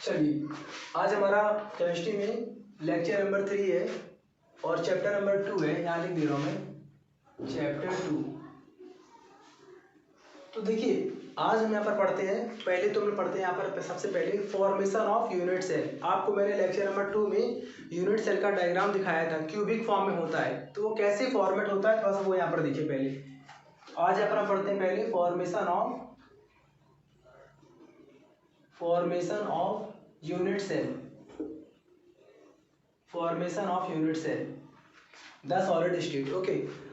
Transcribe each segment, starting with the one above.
चलिए, आज हमारा केमिस्ट्री में लेक्चर नंबर 3 है और चैप्टर नंबर 2 है। यहाँ लिख दे रहा हूँ मैं, चैप्टर 2। तो देखिए, आज हम यहाँ पर पढ़ते हैं, पहले तो हम पढ़ते हैं यहाँ पर सबसे पहले फॉर्मेशन ऑफ यूनिट सेल। आपको मैंने लेक्चर नंबर 2 में यूनिट सेल का डायग्राम दिखाया था, क्यूबिक फॉर्म में होता है, तो वो कैसे फॉर्मेट होता है थोड़ा सा वो यहाँ पर देखिए। पहले आज यहाँ पर हम पढ़ते हैं पहले formation of unit cell the solid state. Okay,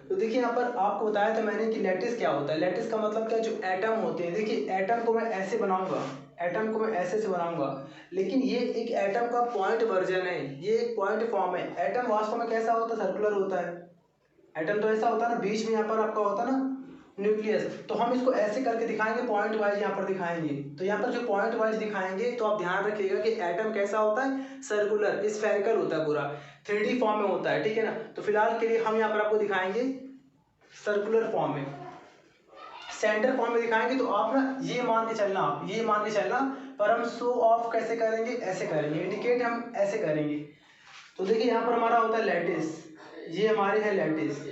तो देखिए यहाँ पर आपको बताया था मैंने कि लैटिस क्या होता है। लैटिस का मतलब क्या, जो एटम होते हैं। देखिए एटम को मैं ऐसे बनाऊंगा, एटम को मैं ऐसे से बनाऊंगा, लेकिन ये एक एटम का पॉइंट वर्जन है, ये एक पॉइंट फॉर्म है। एटम वास्तव में कैसा होता है, सर्कुलर होता है। एटम तो ऐसा होता है ना, बीच में यहाँ पर आपका होता है ना न्यूक्लियस, तो हम इसको ऐसे करके दिखाएंगे, पॉइंट वाइज यहाँ पर दिखाएंगे। तो यहाँ पर जो पॉइंट वाइज दिखाएंगे तो आप ध्यान रखिएगा कि एटम कैसा होता है, सर्कुलर स्फेरिकल होता है, पूरा 3D फॉर्म में होता है, ठीक है ना। तो फिलहाल के लिए हम यहाँ पर आपको दिखाएंगे सर्कुलर फॉर्म में, सेंटर फॉर्म में दिखाएंगे। तो आप ना ये मान के चलना, पर हम शो ऑफ कैसे करेंगे, ऐसे करेंगे, इंडिकेट हम ऐसे करेंगे। तो देखिए यहाँ पर हमारा होता है लैटिस, ये हमारे है लैटिस।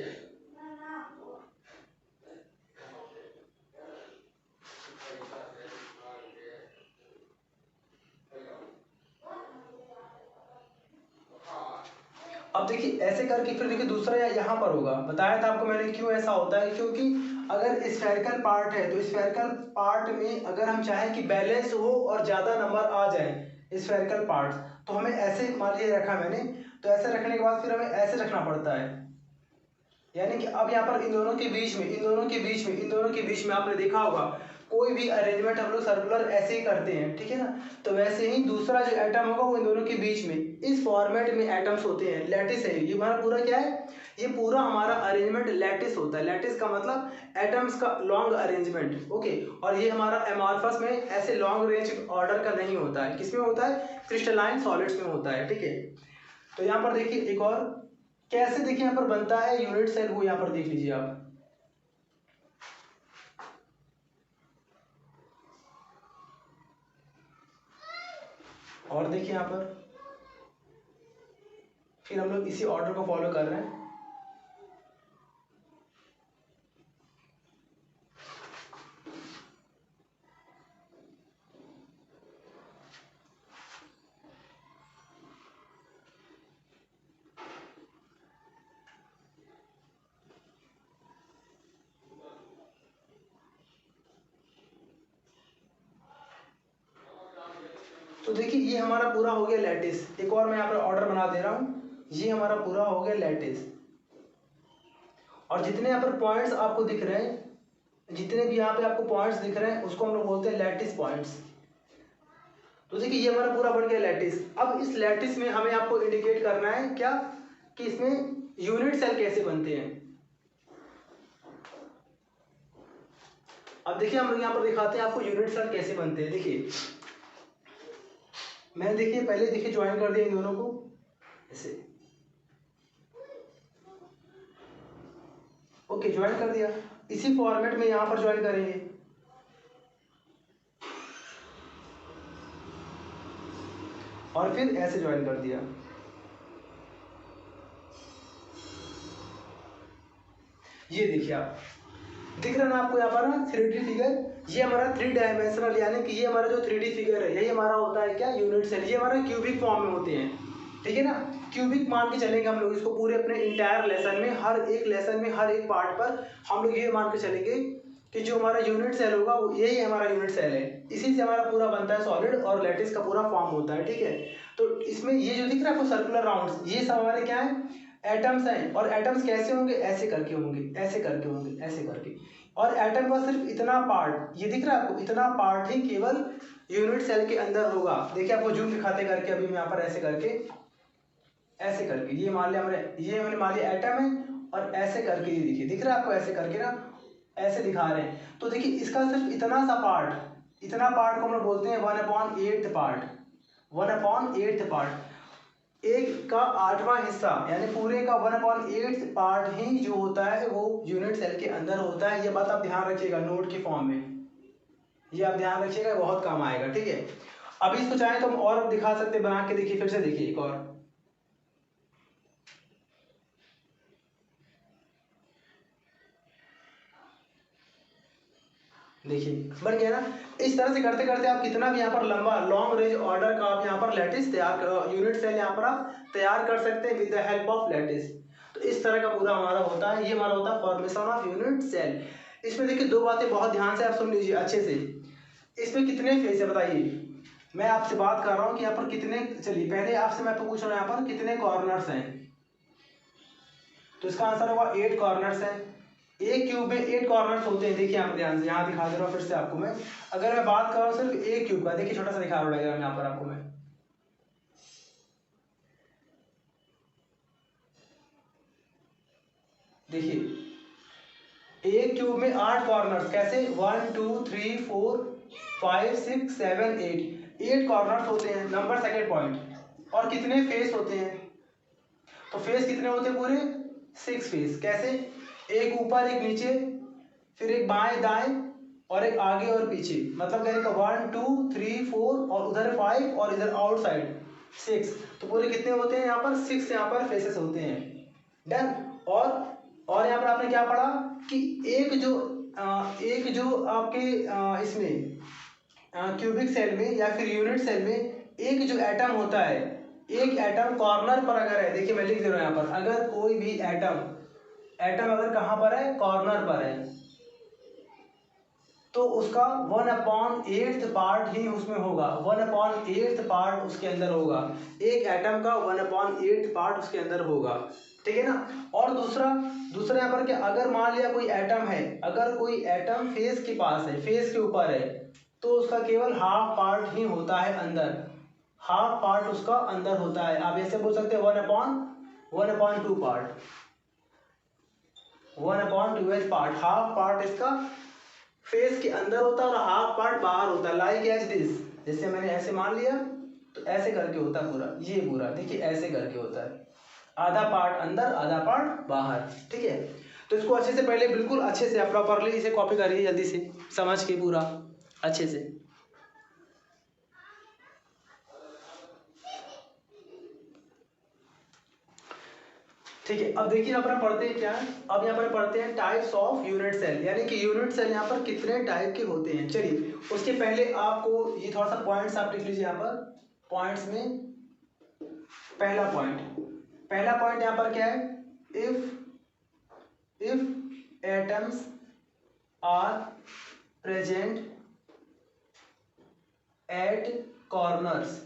अब देखिए ऐसे करके फिर देखिए दूसरा यहाँ पर होगा, बताया था आपको मैंने क्यों ऐसा होता है, क्योंकि अगर स्फेरिकल पार्ट है तो स्फेरिकल पार्ट में अगर हम चाहें कि बैलेंस हो और ज़्यादा नंबर आ जाए स्फेरिकल पार्ट, तो हमें ऐसे मान लिया रखा मैंने, तो ऐसे रखने के बाद फिर हमें ऐसे रखना पड़ता है। यानी कि अब यहाँ पर इन दोनों के बीच में आपने देखा होगा कोई भी अरेंजमेंट हम लोग सर्कुलर ऐसे ही करते हैं, ठीक है ना। तो वैसे ही दूसरा जो एटम होगा वो इन दोनों के बीच में इस फॉर्मेट में एटम्स होते हैं, लैटिस है। ये हमारा पूरा क्या है, ये पूरा हमारा अरेंजमेंट लैटिस होता है। लैटिस का मतलब एटम्स का लॉन्ग अरेंजमेंट, ओके। और ये हमारा एमॉर्फस में ऐसे लॉन्ग रेंज ऑर्डर का नहीं होता है, किसमें होता है, क्रिस्टलाइन सॉलिड्स में होता है, ठीक है। तो यहाँ पर देखिए एक और कैसे देखिए यहाँ पर बनता है यूनिट सेल, वो यहाँ पर देख लीजिए आप। और देखिए यहाँ पर फिर हम लोग इसी ऑर्डर को फॉलो कर रहे हैं। तो देखिए ये हमारा पूरा हो गया लैटिस। एक और मैं यहाँ पर ऑर्डर बना दे रहा हूँ, ये हमारा पूरा हो गया लैटिस। और जितने यहाँ पर पॉइंट्स आपको दिख रहे हैं, जितने भी यहाँ पे आपको पॉइंट्स दिख रहे हैं उसको हम लोग बोलते हैं लैटिस पॉइंट्स। तो देखिए ये हमारा पूरा बन गया लैटिस। अब इस लैटिस में हमें आपको इंडिकेट करना है क्या, कि इसमें यूनिट सेल कैसे बनते हैं। अब देखिए हम लोग यहाँ पर दिखाते हैं आपको यूनिट सेल कैसे बनते हैं। देखिए मैंने देखिए पहले देखिए ज्वाइन कर दिया इन दोनों को ऐसे, ओके ज्वाइन कर दिया। इसी फॉर्मेट में यहाँ पर ज्वाइन करेंगे, और फिर ऐसे ज्वाइन कर दिया। ये देखिए आप, दिख रहा है ना आपको यहाँ पर ना 3D फिगर, ये हमारा 3 डायमेंशनल, यानी कि ये हमारा जो 3D फिगर है यही हमारा होता है क्या, यूनिट सेल। ये हमारा क्यूबिक फॉर्म में होते हैं, ठीक है ना। क्यूबिक मान के चलेंगे हम लोग इसको पूरे अपने इंटायर लेसन में, हर एक लेसन में हर एक पार्ट पर हम लोग ये मान के चलेंगे कि जो हमारा यूनिट सेल होगा वो यही हमारा यूनिट सेल है। इसी से हमारा पूरा बनता है सॉलिड और लैटिस का पूरा फॉर्म होता है, ठीक है। तो इसमें ये जो दिख रहा है आपको सर्कुलर राउंड्स, ये सब हमारे क्या है, एटम्स हैं। और एटम्स कैसे होंगे, ऐसे करके होंगे, ऐसे करके होंगे, ऐसे करके। और एटम का सिर्फ इतना पार्ट, ये दिख रहा है आपको, इतना पार्ट ही केवल यूनिट सेल के अंदर होगा। देखिए आपको जूम दिखाते करके अभी मैं यहाँ पर ऐसे करके, ऐसे करके, ये मान लिया हमने, ये हमने मान लिया एटम है, और ऐसे करके ये देखिए दिख रहा है आपको, ऐसे करके ना ऐसे दिखा रहे हैं। तो देखिए इसका सिर्फ इतना सा पार्ट, इतना पार्ट को हम लोग बोलते हैं 1/8 पार्ट, 1/8 पार्ट, एक का 8वां हिस्सा, यानी पूरे का 1/8 पार्ट ही जो होता है वो यूनिट सेल के अंदर होता है। ये बात आप ध्यान रखिएगा नोट के फॉर्म में, ये आप ध्यान रखिएगा, बहुत काम आएगा, ठीक है। अभी इसको चाहे तो हम और दिखा सकते हैं बना के, देखिए फिर से देखिए एक और, देखिए बन गया ना। इस तरह से करते करते आप कितना भी यहाँ पर लंबा लॉन्ग रेंज ऑर्डर का आप यहाँ पर लैटिस तैयार यूनिट सेल यहाँ पर आप तैयार कर सकते हैं with the help of lattice. तो इस तरह का पूरा हमारा होता है, ये हमारा होता है फॉर्मेशन ऑफ यूनिट सेल। इसमें देखिए दो बातें बहुत ध्यान से आप सुन लीजिए अच्छे से। इसमें कितने फेज है बताइए, मैं आपसे बात कर रहा हूँ कि यहाँ पर कितने, चलिए पहले आपसे मैं पूछ रहा हूँ यहाँ पर कितने कॉर्नर्स हैं, तो इसका आंसर होगा 8 कॉर्नर्स है। एक क्यूब में 8 कॉर्नर्स होते हैं, देखिए आप ध्यान से, यहाँ दिखा दे रहा हूँ फिर से आपको मैं। अगर मैं बात कर रहा हूँ सिर्फ एक क्यूब का, देखिए छोटा सा दिखा रहा हूँ डायग्राम यहाँ पर आपको मैं, देखिए एक क्यूब में 8 कॉर्नर्स, कैसे 1 2 3 4 5 6 7 8 कॉर्नर्स होते हैं, नंबर सेकंड पॉइंट। और कितने फेस होते हैं, तो फेस कितने होते हैं पूरे 6 फेस, कैसे एक ऊपर एक नीचे, फिर एक बाएं दाएं और एक आगे और पीछे, मतलब कहने का 1 2 3 4 और उधर 5 और इधर आउटसाइड 6, तो पूरे कितने होते हैं यहाँ पर 6 यहाँ पर फेसेस होते हैं। डन। और यहाँ पर आपने क्या पढ़ा कि एक जो आपके इसमें क्यूबिक सेल में या फिर यूनिट सेल में एक जो एटम होता है, एक एटम कॉर्नर पर अगर है, देखिए मैं लिख दे रहा हूँ यहाँ पर, अगर कोई भी एटम अगर कहाँ पर है, कॉर्नर पर है, तो उसका 1/8 पार्ट ही उसमें होगा, 1/8 पार्ट उसके अंदर होगा, एक एटम का 1/8 पार्ट उसके अंदर होगा, ठीक है ना। और दूसरा यहाँ पर क्या, अगर मान लिया कोई एटम है, अगर कोई एटम फेस के पास है, फेस के ऊपर है, तो उसका केवल हाफ पार्ट ही होता है अंदर, हाफ पार्ट उसका अंदर होता है। आप ऐसे बोल सकते हैं 1/2 पार्ट, 1/2 पार्ट, हाफ पार्ट इसका फेस के अंदर होता है और हाफ पार्ट बाहर होता है, लाइक एज दिस, जैसे मैंने ऐसे मान लिया तो ऐसे करके होता है पूरा, ये पूरा देखिए ऐसे करके होता है, आधा पार्ट अंदर आधा पार्ट बाहर, ठीक है। तो इसको अच्छे से पहले बिल्कुल अच्छे से प्रॉपरली इसे कॉपी करिए जल्दी से समझ के पूरा अच्छे से। ठीक है, अब देखिए यहाँ पर पढ़ते हैं क्या, अब यहाँ पर पढ़ते हैं टाइप्स ऑफ यूनिट सेल, यानी कि यूनिट सेल यहाँ पर कितने टाइप के होते हैं। चलिए उसके पहले आपको ये थोड़ा सा पॉइंट्स आप लिख लीजिए यहाँ पर, पॉइंट्स में पहला पॉइंट यहाँ पर क्या है, if atoms are present at corners,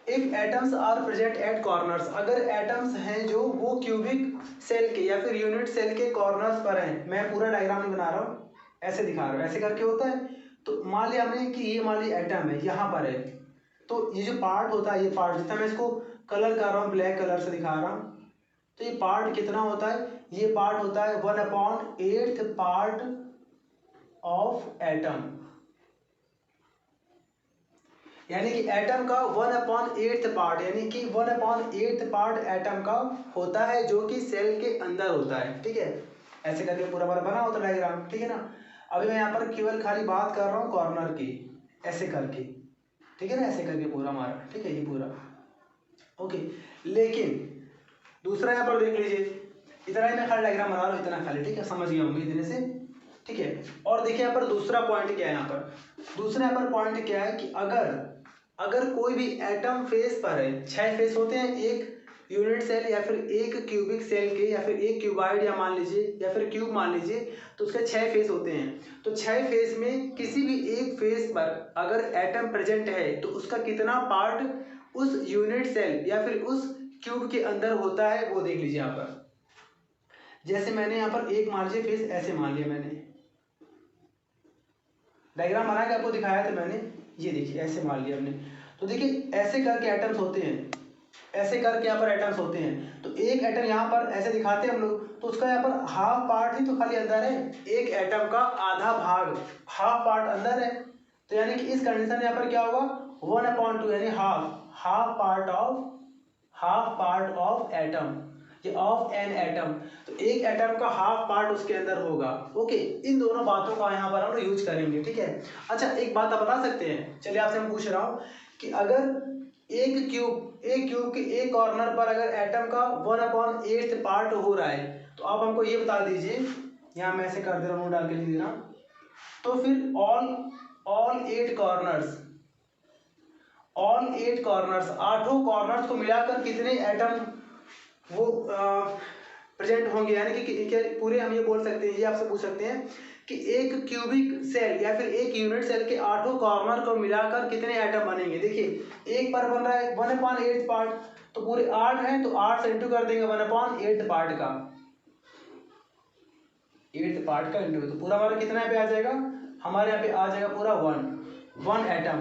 if atoms are present at corners, अगर एटम्स हैं जो वो क्यूबिक सेल के या फिर यूनिट सेल के कॉर्नर्स पर हैं, मैं पूरा डायग्राम नहीं बना रहा हूँ, ऐसे दिखा रहा हूँ, ऐसे करके होता है। तो मान लिया हमने कि ये मान लिया एटम है यहाँ पर है, तो ये जो पार्ट होता है, ये पार्ट जितना मैं इसको कलर कर रहा हूँ, ब्लैक कलर से दिखा रहा हूँ, तो ये पार्ट कितना होता है, ये पार्ट होता है 1/8 पार्ट ऑफ एटम, यानी कि एटम का 1/8 पार्ट, यानी कि 1/8 पार्ट एटम का होता है जो कि सेल के अंदर होता है, ठीक है। ऐसे करके पूरा बार बना होता है डायग्राम, ठीक है ना। अभी मैं यहाँ पर केवल खाली बात कर रहा हूँ कॉर्नर की, ऐसे करके, ठीक है ना, ऐसे करके पूरा हमारा, ठीक है, ये पूरा ओके। लेकिन दूसरा यहाँ पर देख लीजिए, इतना ही मैं खाली डायग्राम बना रहा हूँ, इतना खाली, ठीक है, समझ गया होंगे इतने से, ठीक है। और देखिए यहाँ पर दूसरा पॉइंट क्या है, यहाँ पर दूसरा यहाँ पर पॉइंट क्या है कि अगर कोई भी एटम फेस पर है, 6 फेस होते हैं एक यूनिट सेल या फिर एक क्यूबिक सेल के, या फिर एक क्यूबाइड या मान लीजिए, या फिर क्यूब मान लीजिए, तो उसके 6 फेस होते हैं। तो 6 फेस में किसी भी एक फेस पर अगर एटम प्रेजेंट है, तो उसका कितना पार्ट उस यूनिट सेल या फिर उस क्यूब के अंदर होता है, वो देख लीजिए यहाँ पर। जैसे मैंने यहाँ पर एक मान लीजिए फेस ऐसे मान लिया, मैंने डायग्राम बना के आपको दिखाया था मैंने, ये देखिए ऐसे मान लिया हमने। तो देखिए ऐसे करके एटम्स होते हैं, ऐसे करके यहाँ पर एटम्स होते हैं। तो एक एटम यहाँ पर ऐसे दिखाते हैं हम लोग, तो उसका यहाँ पर हाफ पार्ट ही तो खाली अंदर है, एक एटम का आधा भाग हाफ पार्ट अंदर है। तो यानी कि इस कंडीशन में यहाँ पर क्या होगा, 1/2 यानी हाफ पार्ट ऑफ एटम, या ऑफ एन एटम, तो एक एटम का हाफ पार्ट उसके अंदर होगा। ओके, इन दोनों बातों का यहाँ पर हम लोग यूज करेंगे, ठीक है। अच्छा, एक बात आप बता सकते हैं, चलिए आपसे मैं पूछ रहा हूँ कि अगर एक क्यूब के एक कॉर्नर पर अगर एटम का 1/8 पार्ट हो रहा है, तो आप हमको ये बता दीजिए, यहाँ मैं ऐसे कर दे रहा हूँ, डाल के लिख दे रहा हूँ, तो फिर ऑल 8 कॉर्नर्स, 8 कॉर्नर्स को मिलाकर कितने एटम वो प्रेजेंट होंगे, यानी कि क्या पूरे हम ये बोल सकते हैं, ये आपसे पूछ सकते हैं कि एक क्यूबिक सेल या फिर एक यूनिट सेल के 8 कॉर्नर को मिलाकर कितने एटम बनेंगे। देखिए एक पर बन रहा है 1/8 पार्ट, तो पूरे 8 हैं, तो 8 से इंटू कर देंगे 1/8 पार्ट का, 8 पार्ट का इंटू, तो पूरा हमारा कितना पे आ जाएगा, हमारे यहाँ पे आ जाएगा पूरा 1 एटम।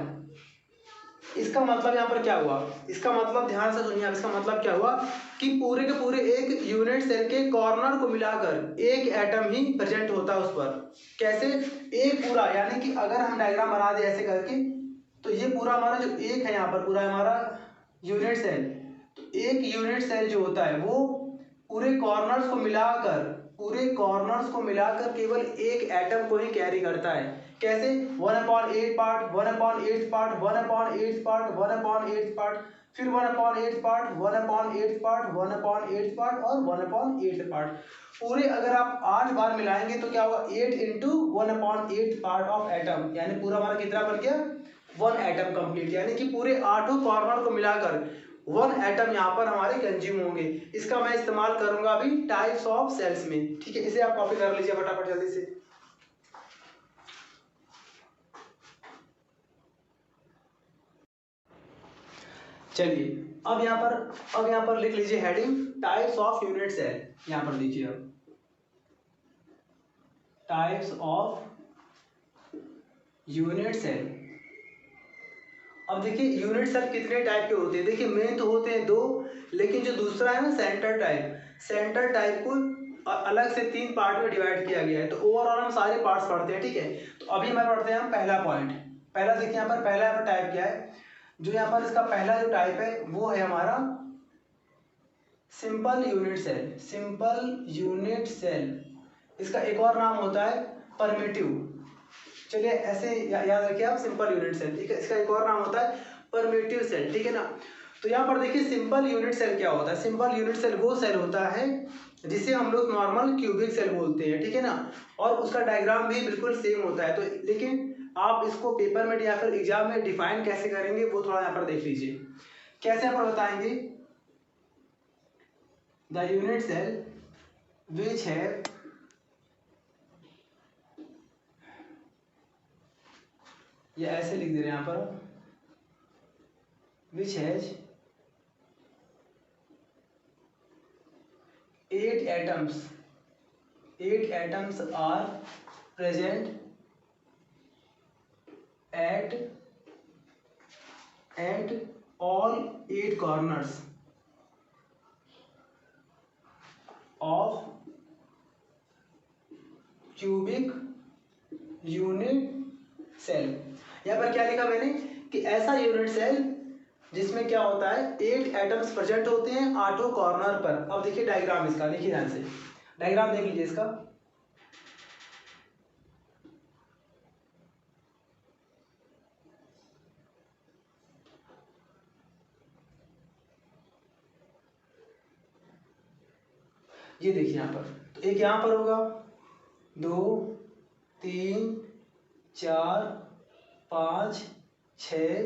इसका मतलब यहाँ पर क्या हुआ, इसका मतलब ध्यान से सुनिए, इसका मतलब क्या हुआ कि पूरे के पूरे एक यूनिट सेल के कॉर्नर को मिलाकर एक एटम ही प्रेजेंट होता है उस पर। कैसे, एक पूरा, यानी कि अगर हम डायग्राम बना दे ऐसे करके, तो ये पूरा हमारा जो एक है यहाँ पर पूरा हमारा यूनिट सेल, तो एक यूनिट सेल जो होता है वो पूरे कॉर्नर्स को मिलाकर केवल एक एटम को ही कैरी करता है। कैसे, 1/8 पार्ट, 1/8 पार्ट, 1/8 पार्ट, 1/8 पार्ट, फिर 1/8 पार्ट, 1/8 पार्ट, 1/8 पार्ट और 1/8 पार्ट। पूरे अगर आप 8 बार मिलाएंगे तो क्या होगा, 8 इंटू 1/8 पार्ट ऑफ एटम, यानी पूरा हमारा कितना बन गया, 1 एटम कंप्लीट, यानी कि पूरे 8 कॉर्नर को मिलाकर 1 एटम यहाँ पर हमारे कंज्यूम होंगे। इसका मैं इस्तेमाल करूंगा अभी टाइप्स ऑफ सेल्स में, ठीक है। इसे आप कॉपी कर लीजिए फटाफट जल्दी से। चलिए अब यहाँ पर लिख लीजिए heading types of unit cell, यहाँ पर लीजिए अब टाइप्स ऑफ यूनिट सेल। अब देखिए यूनिट सेल कितने टाइप के होते हैं, देखिए मेन तो होते हैं 2, लेकिन जो दूसरा है ना सेंटर टाइप को अलग से 3 पार्ट में डिवाइड किया गया है। तो ओवरऑल हम सारे पार्ट्स पढ़ते हैं, ठीक है। तो अभी हमें पढ़ते हैं हम पहला पॉइंट। पहला देखिए यहाँ पर पहला टाइप क्या है, जो यहाँ पर इसका पहला जो टाइप है वो है हमारा सिंपल यूनिट सेल। इसका एक और नाम होता है परमिटिव। चलिए ऐसे याद रखिए आप, सिंपल यूनिट सेल, ठीक है। इसका एक और नाम होता है परमिटिव सेल, ठीक है ना। तो यहाँ पर देखिए सिंपल यूनिट सेल क्या होता है, सिंपल यूनिट सेल वो सेल होता है जिसे हम लोग नॉर्मल क्यूबिक सेल बोलते हैं, ठीक है ना। और उसका डायग्राम भी बिल्कुल सेम होता है। तो लेकिन आप इसको पेपर में या फिर एग्जाम में डिफाइन कैसे करेंगे वो थोड़ा यहाँ पर देख लीजिए। कैसे यहाँ पर बताएंगे, द यूनिट सेल विच है या ऐसे लिख दे रहे हैं यहाँ पर, which has 8 atoms are present at all 8 corners of cubic unit cell। यहाँ पर क्या लिखा मैंने कि ऐसा यूनिट सेल जिसमें क्या होता है 8 एटम्स प्रेजेंट होते हैं 8 कॉर्नर पर। अब देखिए डायग्राम इसका, देखिए ध्यान से डायग्राम देख लीजिए इसका। ये देखिए यहाँ पर, तो एक यहाँ पर होगा, 2 3 4 5 6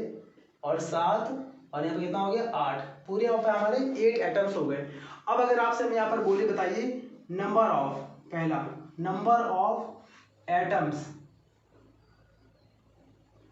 और 7 और यहाँ पर कितना हो गया 8। पूरे यहाँ पर हमारे 8 एटम्स हो गए। अब अगर आपसे मैं यहाँ पर बोली बताइए नंबर ऑफ, पहला नंबर ऑफ एटम्स,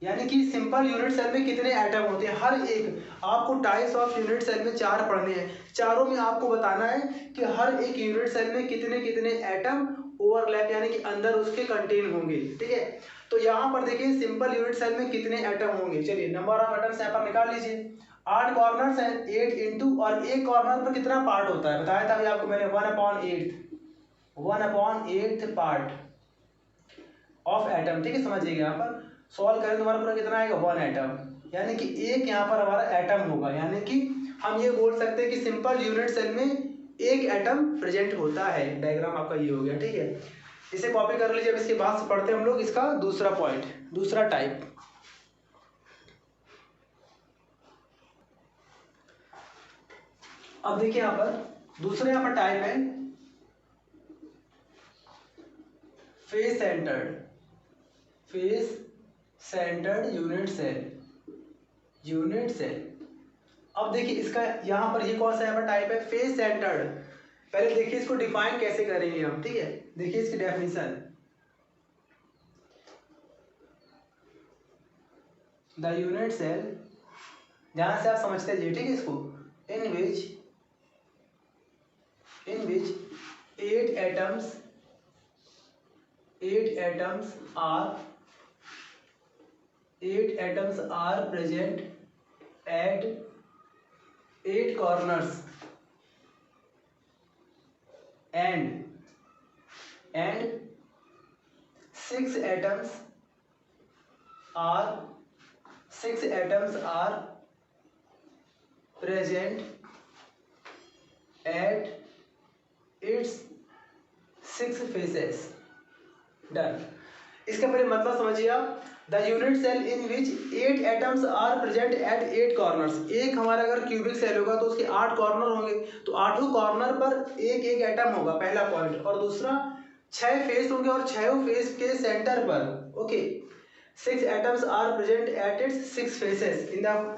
यानी कि सिंपल यूनिट सेल में कितने एटम होते हैं। हर एक आपको टाइप्स ऑफ यूनिट सेल में 4 पढ़ने हैं, चारों में आपको बताना है कि हर एक यूनिट सेल में कितने कितने एटम ओवरलैप यानी कि अंदर उसके कंटेन होंगे, ठीक है। तो यहाँ पर देखिए सिंपल यूनिट सेल में कितने एटम होंगे। चलिए नंबर ऑफ एटम्स यहाँ पर निकाल लीजिए। 8 कॉर्नर्स हैं, 8 इंटू, और एक कॉर्नर पर कितना पार्ट होता है बताया था अभी आपको मैंने, 1/8 पार्ट ऑफ एटम, ठीक है। समझिएगा यहाँ पर सॉल्व करें तो हमारा पूरा कितना आएगा 1 एटम, यानी कि एक यहाँ पर हमारा एटम होगा। यानी कि हम ये बोल सकते हैं कि सिंपल यूनिट सेल में एक एटम प्रेजेंट होता है। डायग्राम आपका ये हो गया, ठीक है। इसे कॉपी कर लीजिए। अब इसके बाद से पढ़ते हैं हम लोग इसका दूसरा पॉइंट, दूसरा टाइप। अब देखिए यहाँ पर दूसरा यहाँ पर टाइप है face centred, face centred unit cell, unit cell. अब देखिए इसका यहाँ पर ये कौन सा यहाँ पर टाइप है, फेस सेंटर्ड। पहले देखिए इसको डिफाइन कैसे करेंगे हम, ठीक है। देखिए इसकी डेफिनेशन, द यूनिट सेल, ध्यान से आप समझते जाइए, ठीक है इसको, इन which 8 atoms are present at 8 corners and 6 atoms are present at its 6 faces। Done. इसका पहले मतलब समझिए आप, the unit cell in which 8 atoms are present at 8 corners. एक हमारा अगर क्यूबिक सेल होगा तो उसके 8 कॉर्नर होंगे, तो 8 कॉर्नर पर एक एक एटम होगा, पहला पॉइंट। और दूसरा 6 फेस होंगे और 6 फेस के सेंटर पर, okay, 6 atoms are present at its 6 faces in the,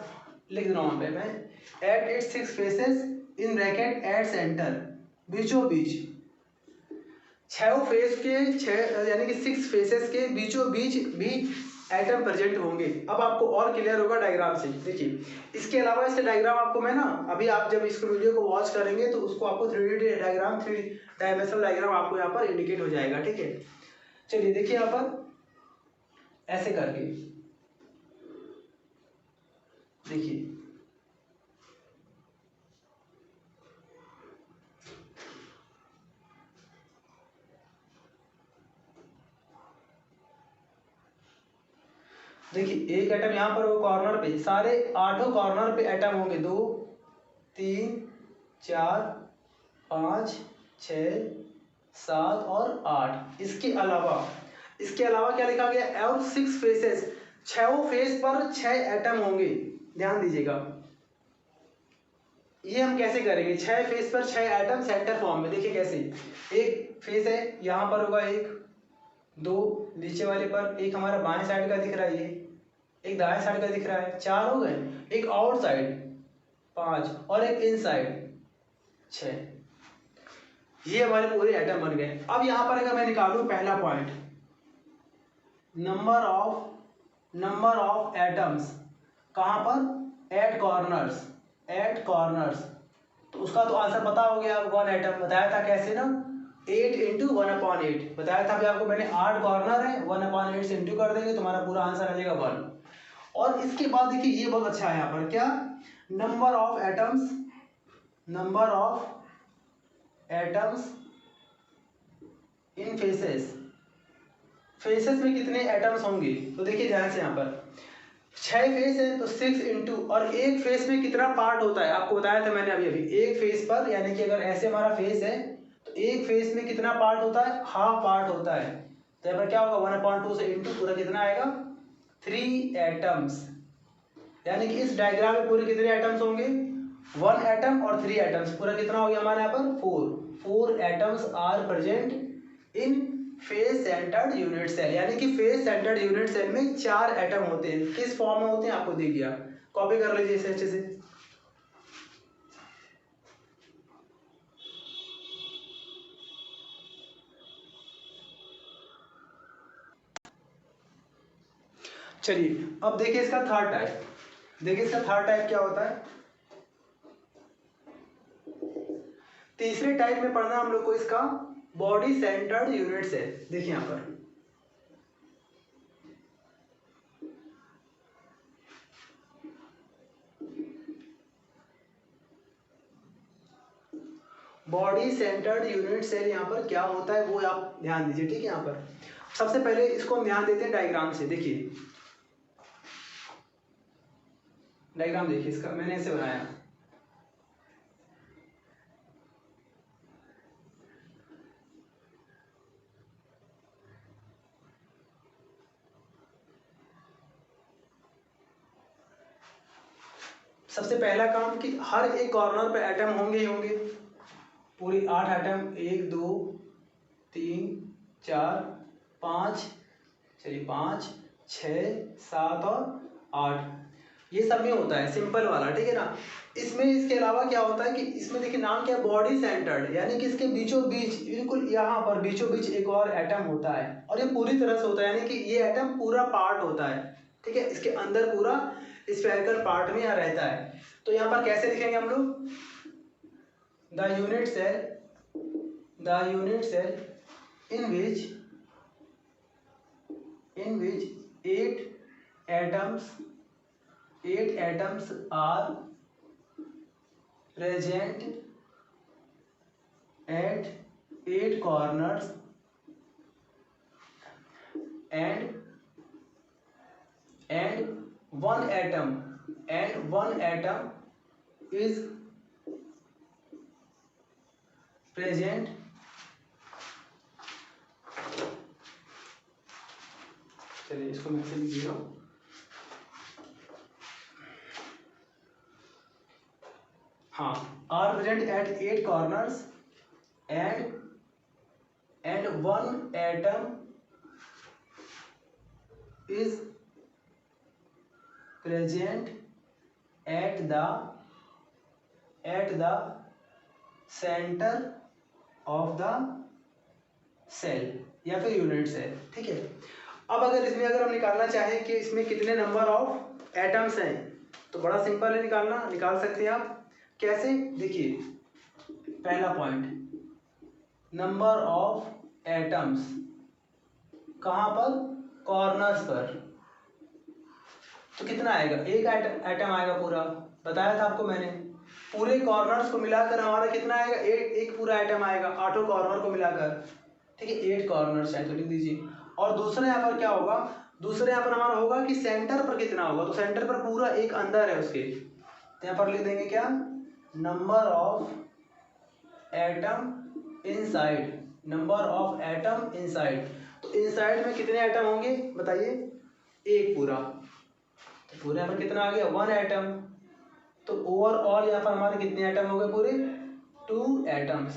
लिख रहा हूँ मैं, at its 6 faces in bracket at centre, बीचों बीच 6 फेस के 6 यानी कि 6 फेसेस के बीचों बीच भी एटम प्रेजेंट होंगे। अब आपको और क्लियर होगा डायग्राम से। देखिए इसके अलावा इसके डायग्राम आपको मैं ना, अभी आप जब इसको वीडियो को वॉच करेंगे तो उसको आपको 3D डायग्राम, 3 डायमेंशनल डायग्राम आपको यहाँ पर इंडिकेट हो जाएगा, ठीक है। चलिए देखिए यहाँ पर ऐसे करके देखिए, देखिए एक एटम यहाँ पर वो कॉर्नर पे, सारे 8 कॉर्नर पे एटम होंगे, 2 3 4 5 6 7 और 8। इसके अलावा क्या लिखा गया, और 6 फेसेस, 6 फेस पर 6 एटम होंगे। ध्यान दीजिएगा, ये हम कैसे करेंगे, 6 फेस पर 6 एटम सेंटर फॉर्म में। देखिए कैसे, एक फेस है यहाँ पर होगा, 1 2 नीचे वाले पर, एक हमारा बाएं साइड का दिख रहा है, ये एक दाएं साइड का दिख रहा है, 4 हो गए, एक आउट साइड 5 और एक इन साइड 6। ये हमारे पूरे एटम बन गए। अब यहाँ पर अगर मैं निकालूं पहला पॉइंट, नंबर ऑफ एटम्स, कहाँ पर, एट कॉर्नर्स, तो उसका तो आंसर पता हो गया। 1 एटम बताया था कैसे ना, 8 इंटू 1/8 बताया था अभी आपको मैंने। 8 कॉर्नर है, 1/8 से इंटू कर देंगे, तुम्हारा पूरा आंसर आ जाएगा 1। और इसके बाद देखिए ये बहुत अच्छा है यहाँ पर, क्या, number of atoms in faces में कितने एटम्स होंगे। तो देखिए ध्यान से, यहाँ पर 6 फेस है तो 6 इंटू, और एक फेस में कितना पार्ट होता है आपको बताया था मैंने अभी। एक फेस पर, यानी कि अगर ऐसे हमारा फेस है तो एक फेस में कितना पार्ट होता है, हाफ पार्ट होता है। तो यहाँ पर क्या होगा, 1/2 से इंटू पूरा कितना आएगा, 3 एटम्स। यानी कि इस डायग्राम में पूरे कितने एटम्स होंगे, 1 एटम और 3 एटम्स, पूरा कितना हो गया हमारे यहाँ पर 4 atoms are present in face centred unit cell. यानी कि फेस सेंटर्ड यूनिट सेल में 4 एटम होते हैं। किस फॉर्म में होते हैं आपको दिख गया, कॉपी कर लीजिए इसे अच्छे से। चलिए अब देखिए इसका थर्ड टाइप, देखिए इसका थर्ड टाइप क्या होता है। तीसरे टाइप में पढ़ना हम लोग को इसका बॉडी सेंटर्ड यूनिट सेल। देखिए यहाँ पर बॉडी सेंटर्ड यूनिट सेल यहाँ पर क्या होता है वो आप ध्यान दीजिए, ठीक है। यहाँ पर सबसे पहले इसको हम ध्यान देते हैं डायग्राम से। देखिए डायग्राम देखिए इसका, मैंने ऐसे बनाया, सबसे पहला काम कि हर एक कॉर्नर पे एटम होंगे ही होंगे, पूरी 8 एटम, 1 2 3 4 5, चलिए 5 6 7 और 8, ये सब में होता है सिंपल वाला, ठीक है ना। इसमें इसके अलावा क्या होता है कि इसमें देखिए नाम क्या है, बॉडी सेंटर्ड, यानी कि इसके बीचों बीच बिल्कुल यहाँ पर बीचों बीच एक और एटम होता है, और ये पूरी तरह से होता है, यानी कि ये एटम पूरा पार्ट होता है, ठीक है, इसके अंदर पूरा स्फेरिकल पार्ट में यहाँ रहता है। तो यहाँ पर कैसे लिखेंगे हम लोग, the unit cell in which 8 atoms are present at 8 corners and one atom is present चलिए इसको मैं से लिख रहा हूँ, हाँ, are present at 8 corners and one atom is present at the center of the cell या फिर यूनिट सेल, ठीक है। अब अगर इसमें अगर हम निकालना चाहें कि इसमें कितने नंबर ऑफ एटम्स हैं, तो बड़ा सिंपल है, निकाल सकते हैं आप। कैसे, देखिए पहला पॉइंट, नंबर ऑफ एटम्स कहाँ पर, कॉर्नर्स पर, तो कितना आएगा, एक एटम आएगा पूरा, बताया था आपको मैंने, पूरे कॉर्नर्स को मिलाकर हमारा कितना आएगा, एक पूरा एटम आएगा, 8 कॉर्नर को मिलाकर, ठीक है, 8 कॉर्नर्स है, तो लिख दीजिए। और दूसरा यहाँ पर क्या होगा, दूसरे यहाँ पर हमारा होगा कि सेंटर पर कितना होगा, तो सेंटर पर पूरा एक अंदर है उसके, तो यहाँ पर लिख देंगे क्या, number of atom inside, number of atom inside, तो इनसाइड में कितने एटम होंगे बताइए, एक पूरा, तो पूरे यहाँ पर कितना आ गया, 1 एटम, तो ओवरऑल यहाँ पर हमारे कितने एटम हो गए, पूरे 2 एटम्स।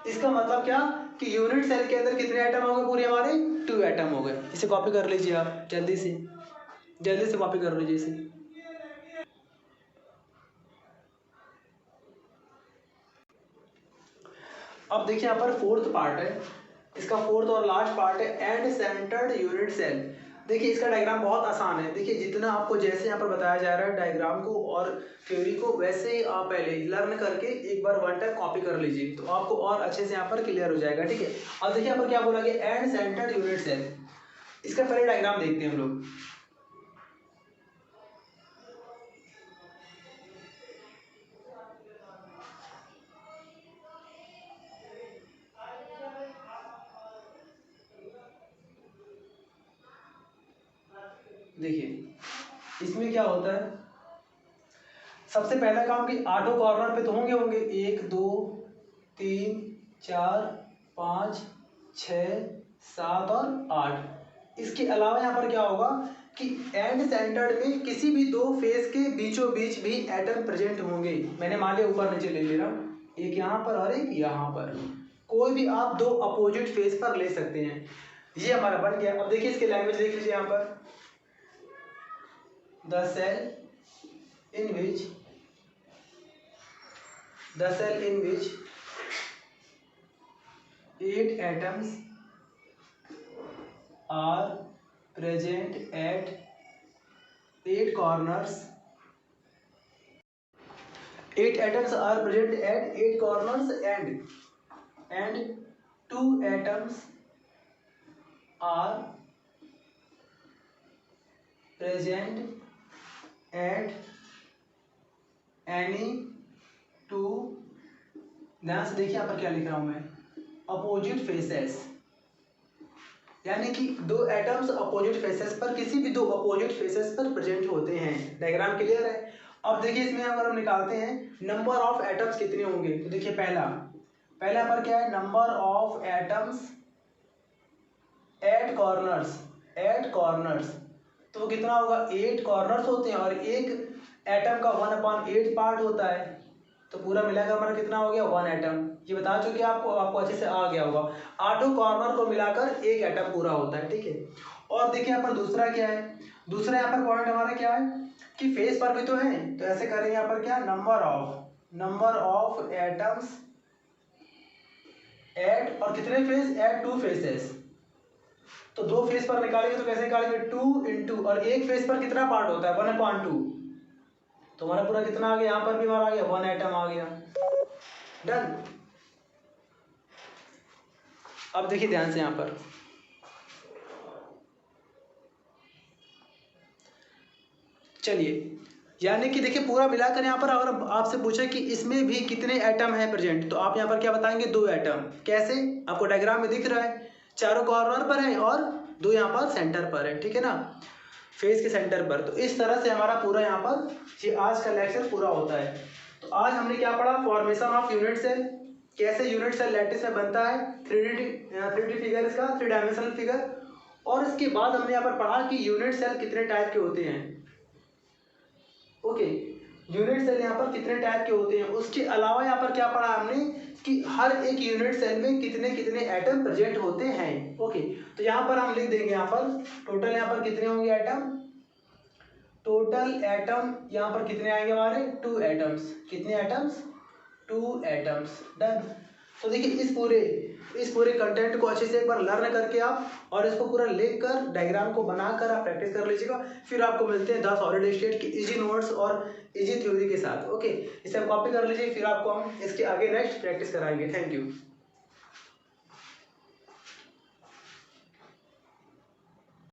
इसका मतलब क्या कि यूनिट सेल के अंदर कितने एटम हो गए, पूरे हमारे 2 एटम हो गए। इसे कॉपी कर लीजिए आप, जल्दी से कॉपी कर लीजिए इसे। अब देखिए यहाँ पर फोर्थ पार्ट है, इसका फोर्थ और लास्ट पार्ट है एंड सेंटर्ड यूनिट सेल। देखिए इसका डायग्राम बहुत आसान है, देखिए जितना आपको जैसे यहाँ पर बताया जा रहा है डायग्राम को और थ्योरी को, वैसे ही आप पहले लर्न करके एक बार 1 टाइम कॉपी कर लीजिए, तो आपको और अच्छे से यहाँ पर क्लियर हो जाएगा, ठीक है। अब देखिए यहाँ पर क्या बोला गया, एंड सेंटर्ड यूनिट सेल, इसका पहले डायग्राम देखते हैं हम लोग। देखिए इसमें क्या होता है, सबसे पहला काम कि 8 कॉर्नर पे तो होंगे 1 2 3 4 5 6 7 और 8। इसके अलावा यहाँ पर क्या होगा कि एंड सेंटर्ड में किसी भी 2 फेस के बीचों बीच भी एटम प्रेजेंट होंगे। मैंने मान लिया ऊपर नीचे ले रहा हूँ, एक यहाँ पर और एक यहाँ पर, कोई भी आप 2 अपोजिट फेस पर ले सकते हैं। ये हमारा बन गया। अब देखिए इसके लैंग्वेज देख लीजिए यहाँ पर, the cell in which 8 atoms are present at 8 corners. 8 atoms are present at 8 corners and 2 atoms are present at any 2, ध्यान से देखिए यहाँ पर क्या लिख रहा हूँ मैं, अपोजिट फेसेस, यानी कि 2 एटम्स अपोजिट फेसेस पर, किसी भी 2 अपोजिट फेसेस पर प्रेजेंट होते हैं। डायग्राम क्लियर है। अब देखिए इसमें अगर हम निकालते हैं नंबर ऑफ एटम्स कितने होंगे, तो देखिए पहला पर क्या है, number of atoms at corners, तो कितना होगा, 8 कॉर्नर्स होते हैं और एक एटम का 1/8 पार्ट होता है, तो पूरा मिलाकर हमारा कितना हो गया 1 एटम। ये बता चुके आपको अच्छे से आ गया होगा। 8 कॉर्नर को मिलाकर एक एटम पूरा होता है, ठीक है। और देखिए यहाँ पर दूसरा क्या है, दूसरा यहाँ पर पॉइंट हमारा क्या है कि फेस पर भी तो है, तो ऐसे करेंगे यहाँ पर क्या, नंबर ऑफ एटम्स एट, और कितने फेस, एट 2 फेसेस। तो 2 फेस पर निकालेंगे तो कैसे निकालेंगे, 2 इंटू, और एक फेस पर कितना पार्ट होता है 1/2, तो हमारा पूरा कितना आ गया, यहाँ पर भी हमारा आ गया 1 एटम आ गया। डन। अब देखिए ध्यान से यहाँ पर, चलिए, यानी कि देखिए पूरा मिलाकर यहाँ पर अगर आपसे पूछे कि इसमें भी कितने एटम है प्रेजेंट, तो आप यहाँ पर क्या बताएंगे, 2 एटम। कैसे, आपको डायग्राम में दिख रहा है, चारों कॉर्नर पर है और 2 यहाँ पर सेंटर पर है, ठीक है ना, फेस के सेंटर पर। तो इस तरह से हमारा पूरा यहाँ पर ये आज का लेक्चर पूरा होता है। तो आज हमने क्या पढ़ा, फॉर्मेशन ऑफ यूनिट सेल, कैसे यूनिट सेल लैटिस में बनता है, 3D फिगर इसका, 3 डायमेंशनल फिगर। और इसके बाद हमने यहाँ पर पढ़ा कि यूनिट सेल कितने टाइप के होते हैं। ओके, यूनिट सेल यहाँ पर कितने टाइप के होते हैं। उसके अलावा यहाँ पर क्या पढ़ा हमने कि हर एक यूनिट सेल में कितने कितने एटम प्रेजेंट होते हैं। ओके, तो यहाँ पर हम लिख देंगे यहाँ पर टोटल यहाँ पर कितने होंगे एटम, टोटल एटम यहाँ पर कितने आएंगे हमारे, 2 एटम्स। कितने एटम्स, 2 एटम्स। डन। तो देखिए इस पूरे कंटेंट को अच्छे से एक बार लर्न करके आप और इसको पूरा लिख कर डायग्राम को बनाकर आप प्रैक्टिस कर लीजिएगा। फिर आपको मिलते हैं 10 सॉलिड स्टेट की इजी नोट्स और इजी थ्योरी के साथ। ओके, इसे आप कॉपी कर लीजिए, फिर आपको हम इसके आगे नेक्स्ट प्रैक्टिस कराएंगे। Thank you.